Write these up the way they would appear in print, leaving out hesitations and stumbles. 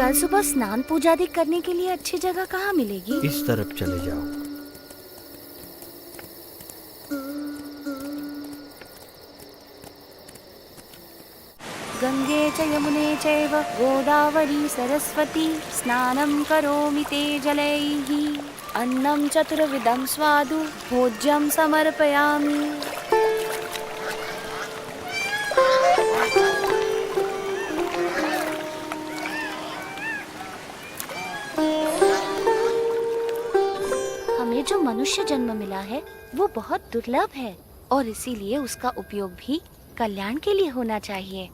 कल सुबह स्नान पूजा आदि करने के लिए अच्छी जगह कहाँ मिलेगी? इस तरफ चले जाओ। गंगे च यमुने चैव गोदावरी सरस्वती स्नानं करोमि ते जलैः अन्नं चतुर्विधं स्वादु भोज्यं समर्पयामि। हमें जो मनुष्य जन्म मिला है वो बहुत दुर्लभ है और इसीलिए उसका उपयोग भी कल्याण के लिए होना चाहिए।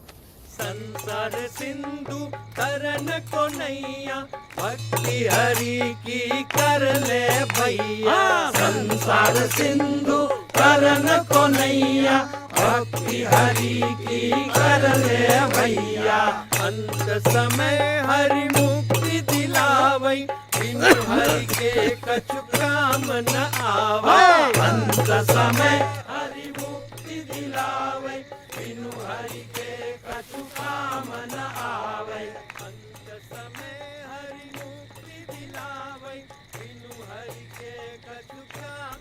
संसार सिंधु तरन को नैया भक्ति हरि की कर ले भैया। संसार सिंधु तरन को नैया भक्ति हरि की कर ले भैया। अंत समय हरि मुक्ति दिलावै बिनु हरि के कछु काम न आवे। अंत समय हरि मुक्ति दिलावै बिनु हरि के कछु काम न आवे। अंत समय हरि मुक्ति दिलावै बिनु हरि के कछु काम।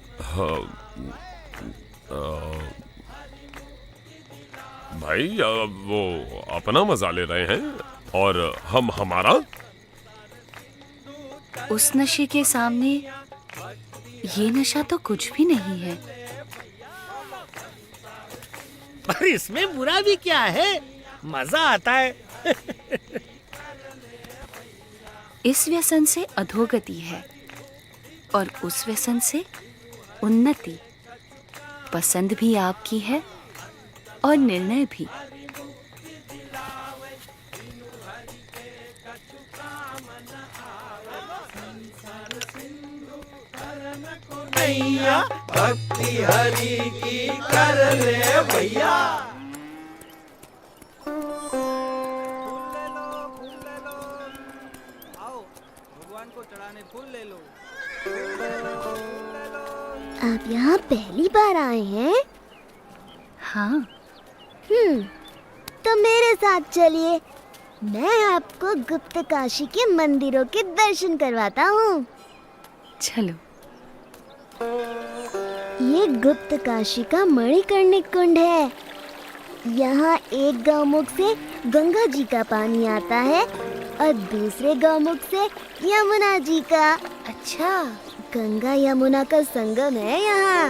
भाई वो अपना मजा ले रहे हैं और हम हमारा। उस नशे के सामने ये नशा तो कुछ भी नहीं है। पर इसमें बुरा भी क्या है, मजा आता है। इस व्यसन से अधोगति है और उस व्यसन से उन्नति। पसंद भी आपकी है और निर्णय भी। नैया भक्ति हरि की कर ले भैया। आओ भगवान को चढ़ाने फूल ले लो। आप यहाँ पहली बार आए हैं? हाँ। तो मेरे साथ चलिए, मैं आपको गुप्त काशी के मंदिरों के दर्शन करवाता हूँ। चलो। ये गुप्त काशी का मणिकर्णिक कुंड है। यहाँ एक गौमुख से गंगा जी का पानी आता है और दूसरे गौमुख से यमुना जी का। अच्छा, गंगा यमुना का संगम है यहाँ।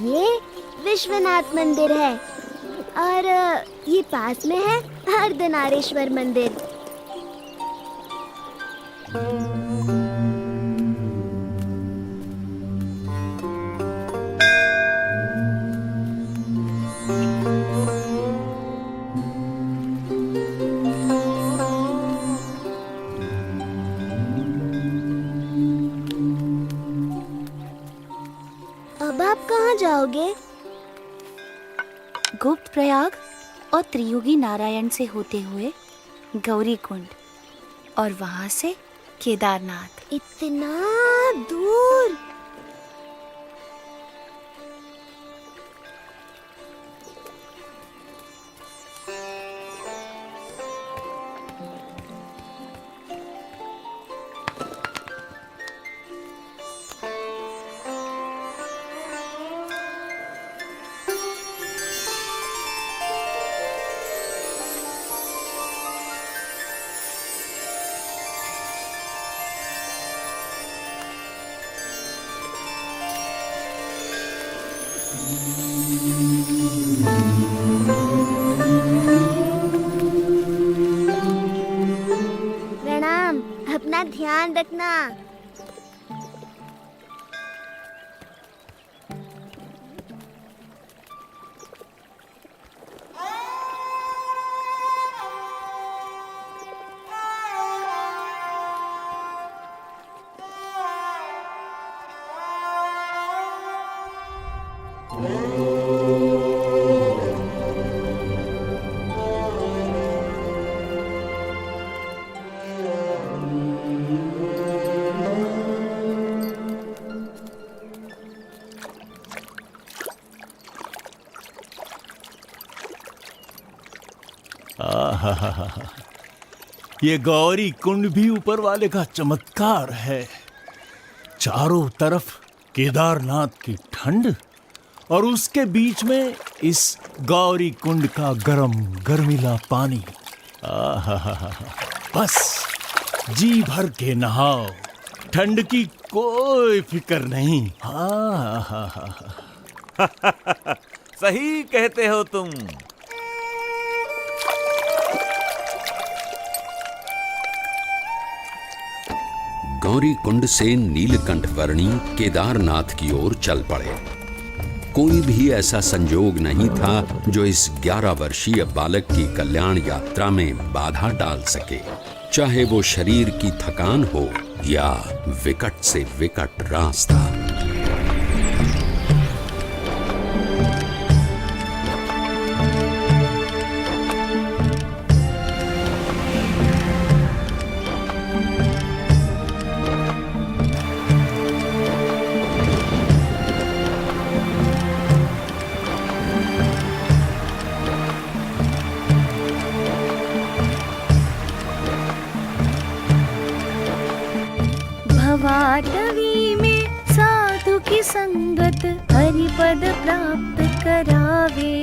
ये विश्वनाथ मंदिर है और ये पास में है अर्धनारीश्वर मंदिर। अब आप कहाँ जाओगे? गुप्त प्रयाग और त्रियुगी नारायण से होते हुए गौरी कुंड और वहाँ से केदारनाथ। इतना दूर? प्रणाम, अपना ध्यान रखना। ये गौरी कुंड भी ऊपर वाले का चमत्कार है। चारों तरफ केदारनाथ की ठंड और उसके बीच में इस गौरी कुंड का गरम गर्मीला पानी। बस जी भर के नहाओ, ठंड की कोई फिक्र नहीं। सही कहते हो तुम। गौरी कुंड से नीलकंठ वर्णी केदारनाथ की ओर चल पड़े। कोई भी ऐसा संजोग नहीं था जो इस 11 वर्षीय बालक की कल्याण यात्रा में बाधा डाल सके, चाहे वो शरीर की थकान हो या विकट से विकट रास्ता। भवाटवी में साधु की संगत हरिपद प्राप्त करावे।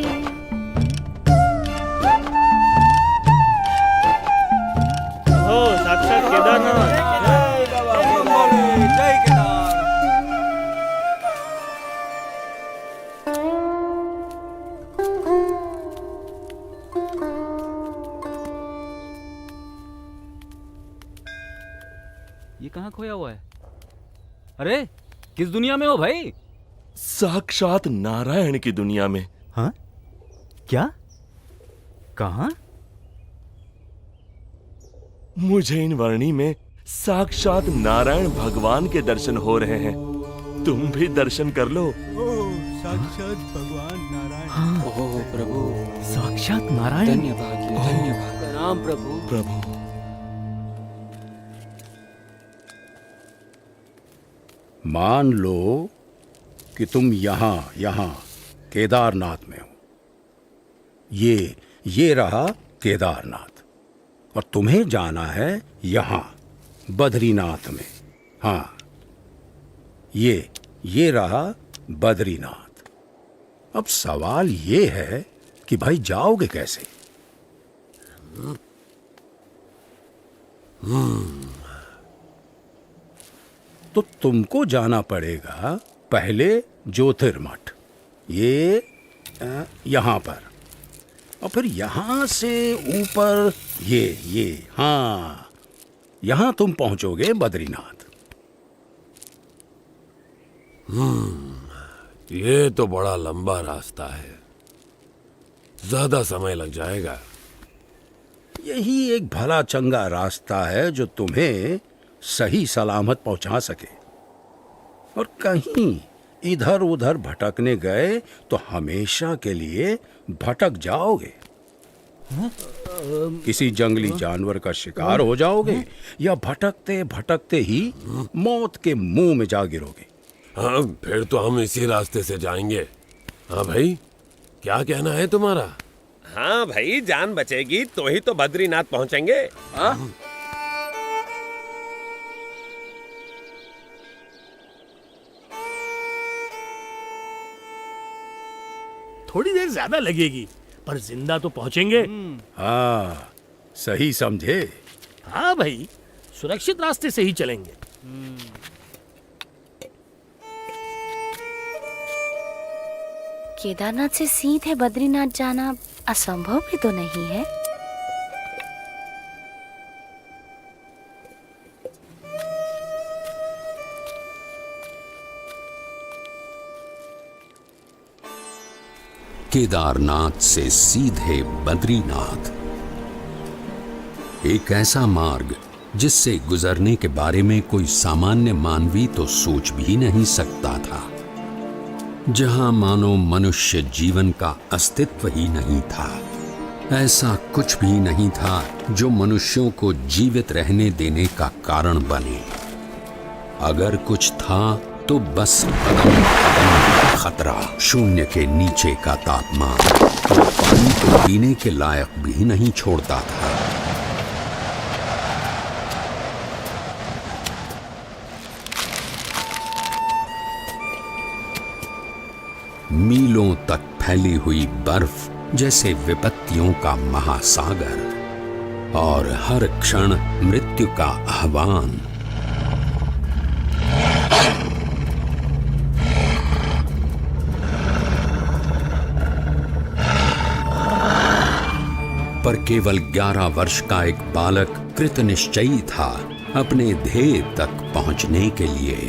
हो साक्षात केदारनाथ। जय बाबा भोले, जय केदार। ये कहाँ खोया हुआ है? अरे किस दुनिया में हो भाई? साक्षात नारायण की दुनिया में। हाँ? क्या? कहाँ? मुझे इन वर्णी में साक्षात नारायण भगवान के दर्शन हो रहे हैं। तुम भी दर्शन कर लो। साक्षात भगवान नारायण। ओह प्रभु, साक्षात नारायण। धन्यवाद धन्यवाद। प्रणाम प्रभु। प्रभु मान लो कि तुम यहां केदारनाथ में हो। ये रहा केदारनाथ और तुम्हें जाना है यहां बद्रीनाथ में। हाँ, ये रहा बद्रीनाथ। अब सवाल ये है कि भाई जाओगे कैसे? तो तुमको जाना पड़ेगा पहले ज्योतिर्मठ, ये यहां पर, और फिर यहां से ऊपर ये हाँ, यहां तुम पहुंचोगे बद्रीनाथ। ये तो बड़ा लंबा रास्ता है, ज्यादा समय लग जाएगा। यही एक भला चंगा रास्ता है जो तुम्हें सही सलामत पहुंचा सके। और कहीं इधर उधर भटकने गए तो हमेशा के लिए भटक जाओगे। किसी जंगली जानवर का शिकार हो जाओगे या भटकते भटकते ही मौत के मुंह में जा गिरोगे। हाँ, फिर तो हम इसी रास्ते से जाएंगे। हाँ भाई, क्या कहना है तुम्हारा? हाँ भाई, जान बचेगी तो ही तो बद्रीनाथ पहुंचेंगे। हाँ? थोड़ी देर ज्यादा लगेगी पर जिंदा तो पहुंचेंगे। हाँ, सही समझे। हाँ भाई, सुरक्षित रास्ते से ही चलेंगे। केदारनाथ से सीधे बद्रीनाथ जाना असंभव भी तो नहीं है। केदारनाथ से सीधे बद्रीनाथ, एक ऐसा मार्ग जिससे गुजरने के बारे में कोई सामान्य मानवी तो सोच भी नहीं सकता था, जहां मानो मनुष्य जीवन का अस्तित्व ही नहीं था। ऐसा कुछ भी नहीं था जो मनुष्यों को जीवित रहने देने का कारण बने। अगर कुछ था तो बस कदम कदम खतरा, शून्य के नीचे का तापमान। वो पानी को पीने के लायक भी नहीं छोड़ता था। मीलों तक फैली हुई बर्फ जैसे विपत्तियों का महासागर और हर क्षण मृत्यु का आह्वान। पर केवल 11 वर्ष का एक बालक कृत निश्चयी था अपने ध्येय तक पहुंचने के लिए।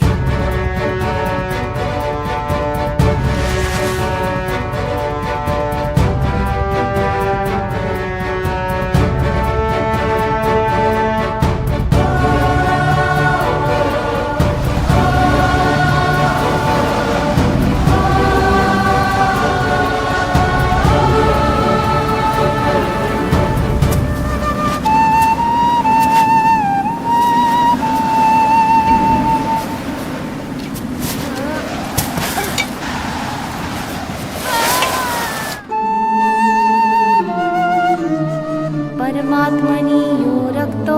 परमात्मनि यो रक्तो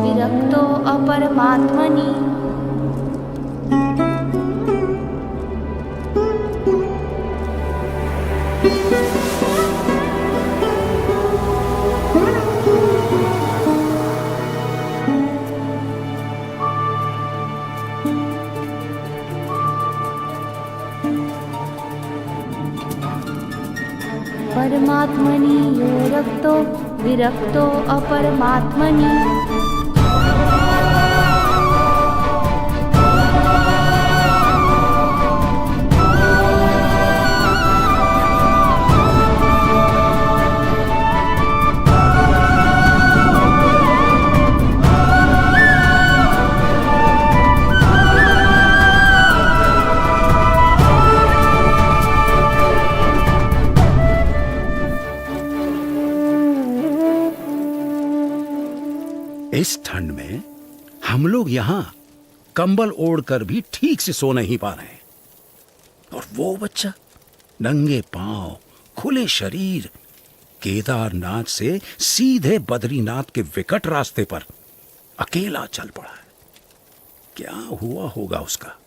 विरक्तो अपरमात्मनि। परमात्मनि यो रक्तो विरक्तो अपरमात्मनि। इस ठंड में हम लोग यहाँ कंबल ओढ़कर भी ठीक से सो नहीं पा रहे हैं, और वो बच्चा नंगे पांव खुले शरीर केदारनाथ से सीधे बद्रीनाथ के विकट रास्ते पर अकेला चल पड़ा है। क्या हुआ होगा उसका?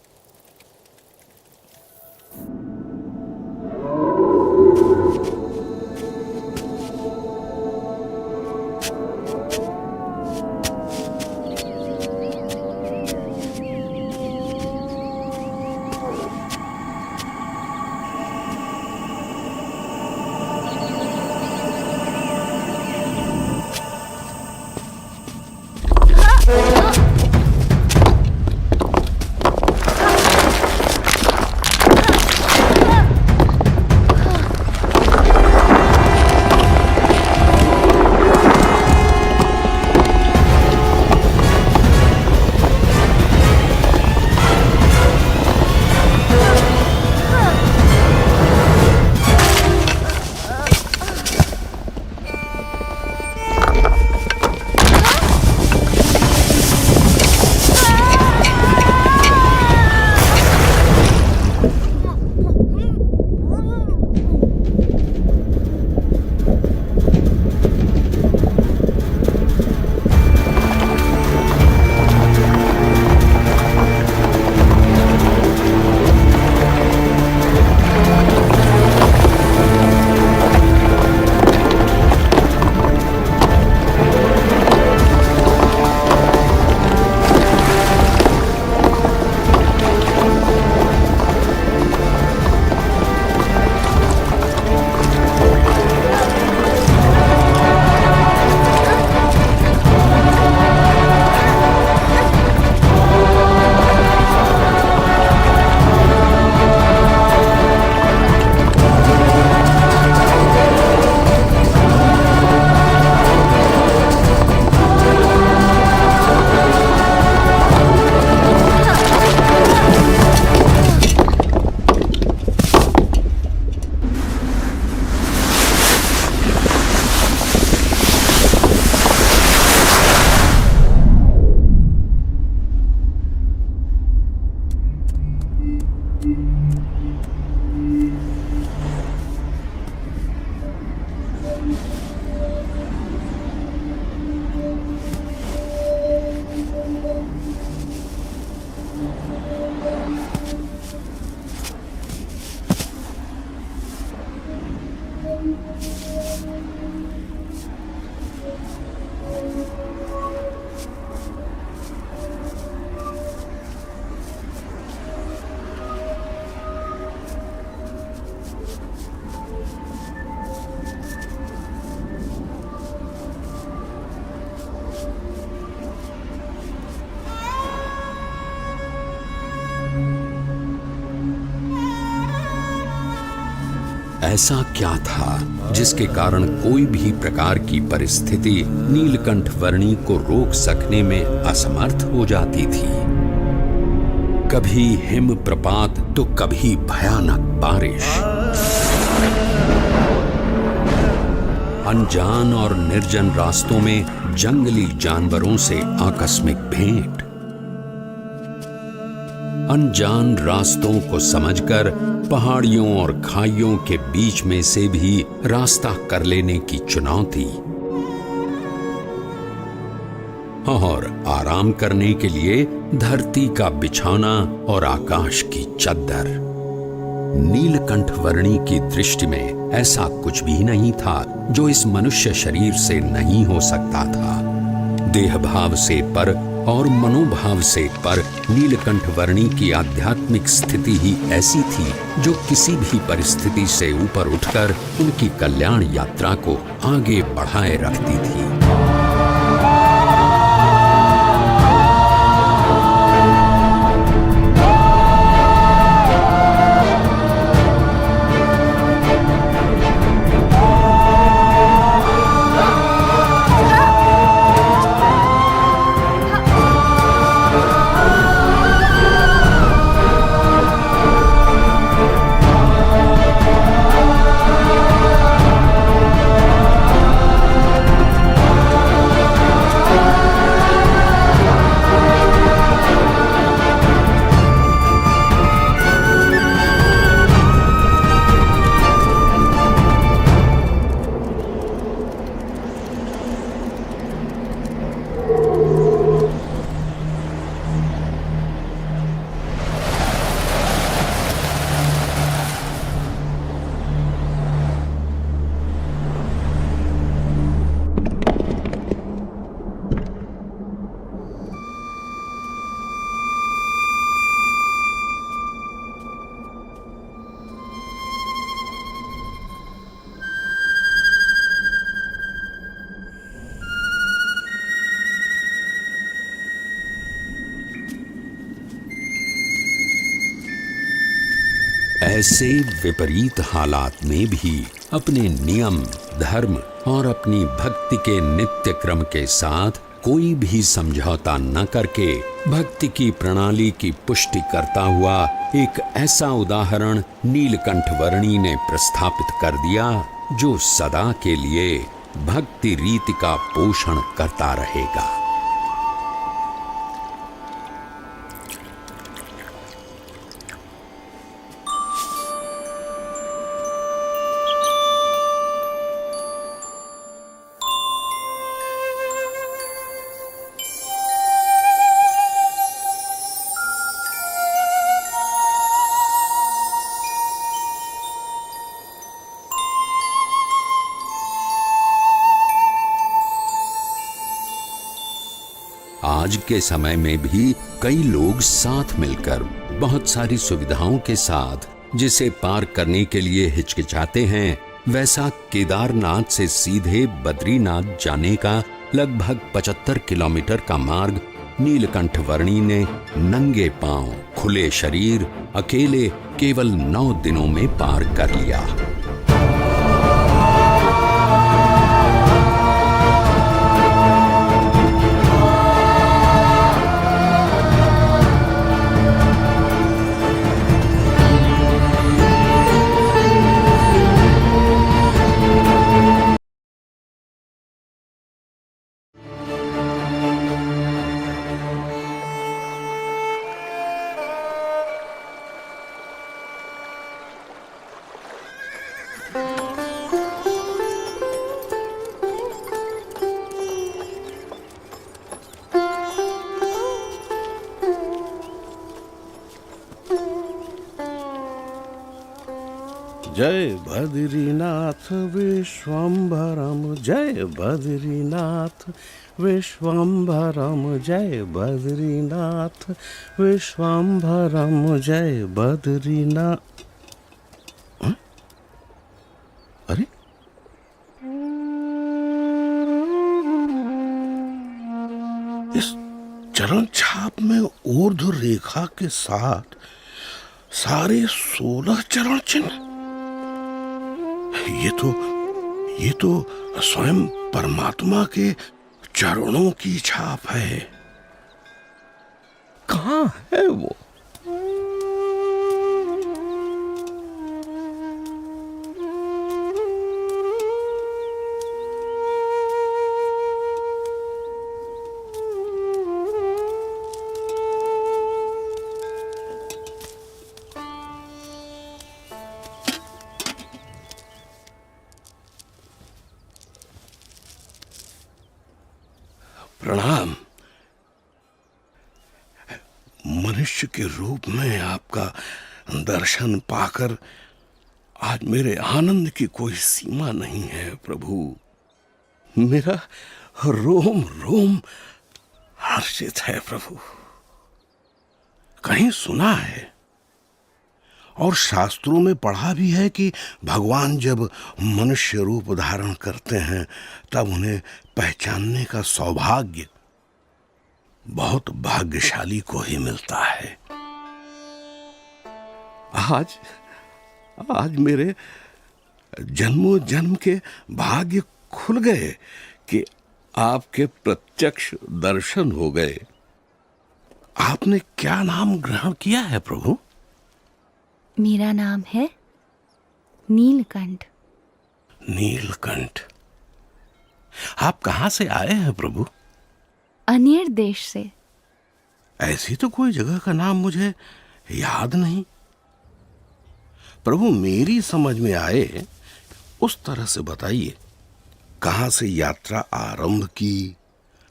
ऐसा क्या था जिसके कारण कोई भी प्रकार की परिस्थिति नीलकंठ वर्णी को रोक सकने में असमर्थ हो जाती थी। कभी हिम प्रपात तो कभी भयानक बारिश, अनजान और निर्जन रास्तों में जंगली जानवरों से आकस्मिक भेंट, अनजान रास्तों को समझकर पहाड़ियों और खाइयों के बीच में से भी रास्ता कर लेने की चुनौती, और आराम करने के लिए धरती का बिछौना और आकाश की चद्दर। नीलकंठ वर्णी की दृष्टि में ऐसा कुछ भी नहीं था जो इस मनुष्य शरीर से नहीं हो सकता था। देह भाव से पर और मनोभाव से पर नीलकंठ वर्णी की आध्यात्मिक स्थिति ही ऐसी थी जो किसी भी परिस्थिति से ऊपर उठकर उनकी कल्याण यात्रा को आगे बढ़ाए रखती थी। ऐसे विपरीत हालात में भी अपने नियम, धर्म और अपनी भक्ति के नित्य क्रम के साथ कोई भी समझौता न करके भक्ति की प्रणाली की पुष्टि करता हुआ एक ऐसा उदाहरण नीलकंठ वर्णी ने प्रस्थापित कर दिया जो सदा के लिए भक्ति रीति का पोषण करता रहेगा। आज के समय में भी कई लोग साथ मिलकर बहुत सारी सुविधाओं के साथ जिसे पार करने के लिए हिचकिचाते हैं, वैसा केदारनाथ से सीधे बद्रीनाथ जाने का लगभग 75 किलोमीटर का मार्ग नीलकंठ वर्णी ने नंगे पांव, खुले शरीर, अकेले केवल 9 दिनों में पार कर लिया। जय बद्रीनाथ विश्वम्भरम, जय बद्रीनाथ विश्वम्भरम, जय बद्रीनाथ विश्वम्भरम, जय बद्रीनाथ। अरे इस चरण छाप में ऊर्ध्व रेखा के साथ सारे 16 चरण चिन्ह। ये तो स्वयं परमात्मा के चरणों की छाप है। कहाँ है वो? प्रणाम। मनुष्य के रूप में आपका दर्शन पाकर आज मेरे आनंद की कोई सीमा नहीं है प्रभु। मेरा रोम रोम हर्षित है प्रभु। कहीं सुना है और शास्त्रों में पढ़ा भी है कि भगवान जब मनुष्य रूप धारण करते हैं तब उन्हें पहचानने का सौभाग्य बहुत भाग्यशाली को ही मिलता है। आज मेरे जन्मों जन्म के भाग्य खुल गए कि आपके प्रत्यक्ष दर्शन हो गए। आपने क्या नाम ग्रहण किया है प्रभु? मेरा नाम है नीलकंठ। नीलकंठ। आप कहां से आए हैं प्रभु? अनेर देश से। ऐसी तो कोई जगह का नाम मुझे याद नहीं। प्रभु मेरी समझ में आए उस तरह से बताइए। कहां से यात्रा आरंभ की,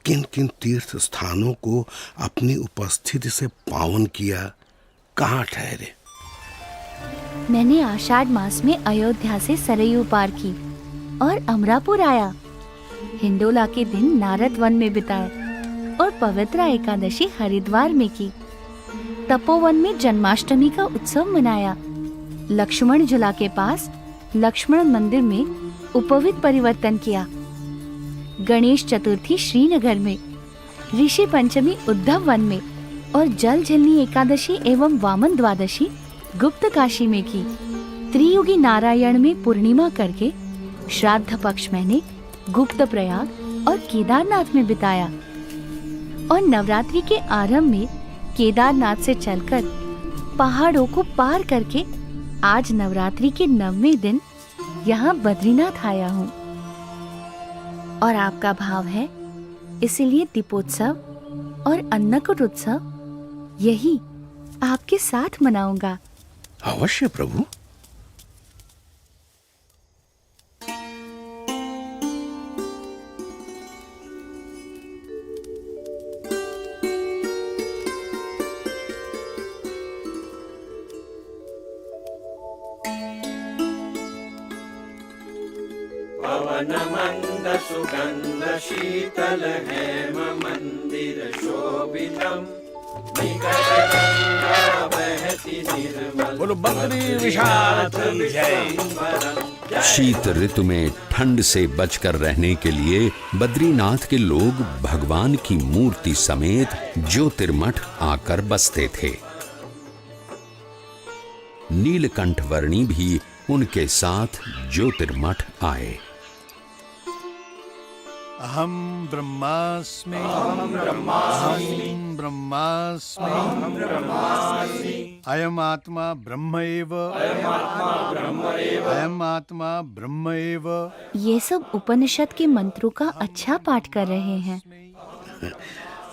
किन किन तीर्थ स्थानों को अपनी उपस्थिति से पावन किया, कहां ठहरे? मैंने आषाढ़ मास में अयोध्या से सरयू पार की और अमरापुर आया। हिंडोला के दिन नारद वन में बिताए और पवित्र एकादशी हरिद्वार में की। तपोवन में जन्माष्टमी का उत्सव मनाया। लक्ष्मण झूला के पास लक्ष्मण मंदिर में उपवीत परिवर्तन किया। गणेश चतुर्थी श्रीनगर में, ऋषि पंचमी उद्धव वन में और जल झलनी एकादशी एवं वामन द्वादशी गुप्त काशी में की। त्रियुगी नारायण में पूर्णिमा करके श्राद्ध पक्ष मैंने गुप्त प्रयाग और केदारनाथ में बिताया और नवरात्रि के आरंभ में केदारनाथ से चलकर पहाड़ों को पार करके आज नवरात्रि के 9वें दिन यहाँ बद्रीनाथ आया हूँ। और आपका भाव है, इसीलिए दीपोत्सव और अन्नकूट उत्सव यही आपके साथ मनाऊंगा। अवश्य प्रभु। पवन मंद सुगंध शीतल हेम मंदिर शोभितम निकट गंगा बहती निर्मल। बोलो बद्री विशाल की जय। शीत ऋतु में ठंड से बचकर रहने के लिए बद्रीनाथ के लोग भगवान की मूर्ति समेत ज्योतिर्मठ आकर बसते थे। नीलकंठ वर्णी भी उनके साथ ज्योतिर्मठ आए। अहम ब्रह्मास्मि अहम ब्रह्मास्मि अयम आत्मा ब्रह्म एव अयम आत्मा ब्रह्म एव। ये सब उपनिषद के मंत्रों का अच्छा पाठ कर रहे हैं।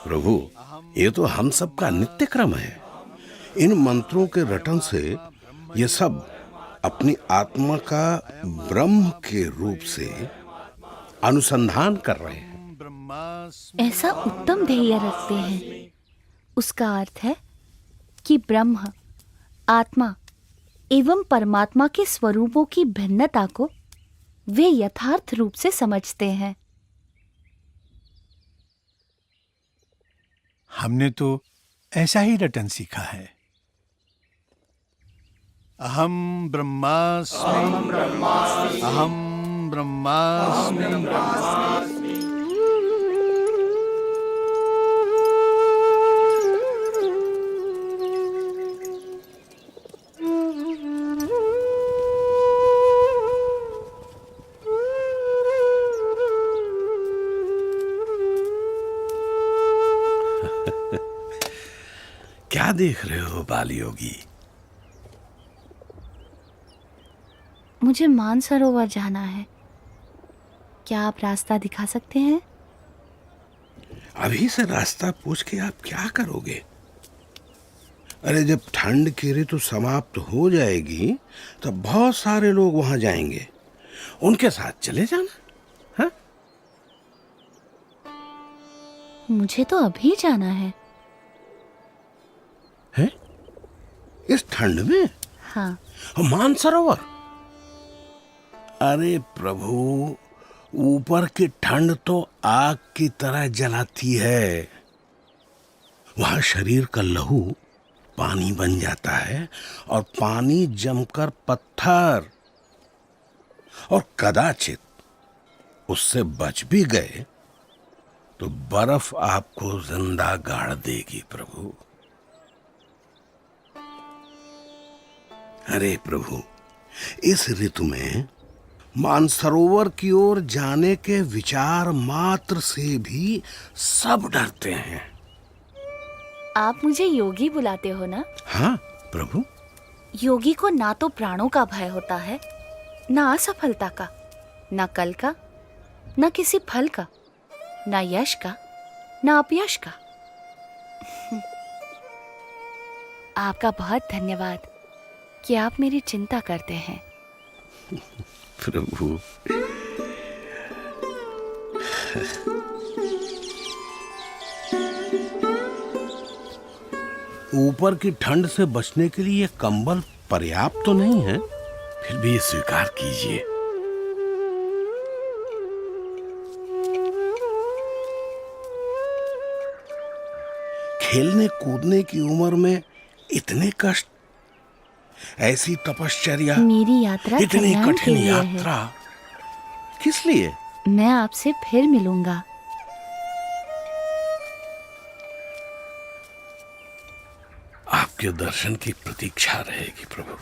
प्रभु ये तो हम सब का नित्य क्रम है। इन मंत्रों के रटन से ये सब अपनी आत्मा का ब्रह्म के रूप से अनुसंधान कर रहे हैं। ऐसा उत्तम ध्येय रखते हैं। उसका अर्थ है कि ब्रह्म, आत्मा एवं परमात्मा के स्वरूपों की भिन्नता को वे यथार्थ रूप से समझते हैं। हमने तो ऐसा ही रटन सीखा है। अहम ब्रह्मास्मि अहम ब्रह्मास्मि। क्या देख रहे हो बालयोगी? मुझे मानसरोवर जाना है। क्या आप रास्ता दिखा सकते हैं? अभी से रास्ता पूछ के आप क्या करोगे? अरे जब ठंड की ऋतु समाप्त हो जाएगी तब बहुत सारे लोग वहां जाएंगे, उनके साथ चले जाना। हाँ? मुझे तो अभी जाना है। है? इस ठंड में? हाँ। मानसरोवर? अरे प्रभु, ऊपर की ठंड तो आग की तरह जलाती है। वहां शरीर का लहू पानी बन जाता है और पानी जमकर पत्थर, और कदाचित उससे बच भी गए तो बर्फ आपको जिंदा गाड़ देगी प्रभु। अरे प्रभु, इस ऋतु में मानसरोवर की ओर जाने के विचार मात्र से भी सब डरते हैं। आप मुझे योगी बुलाते हो ना? हाँ प्रभु। योगी को ना तो प्राणों का भय होता है, ना असफलता का, ना कल का, ना किसी फल का, ना यश का, ना अपयश का। आपका बहुत धन्यवाद कि आप मेरी चिंता करते हैं। प्रभु, ऊपर की ठंड से बचने के लिए कंबल पर्याप्त तो नहीं है, फिर भी स्वीकार कीजिए। खेलने कूदने की उम्र में इतने कष्ट, ऐसी तपश्चर्या, मेरी यात्रा इतनी कल्याण के कठिन लिए है। यात्रा किस लिए? मैं आपसे फिर मिलूंगा। आपके दर्शन की प्रतीक्षा रहेगी प्रभु।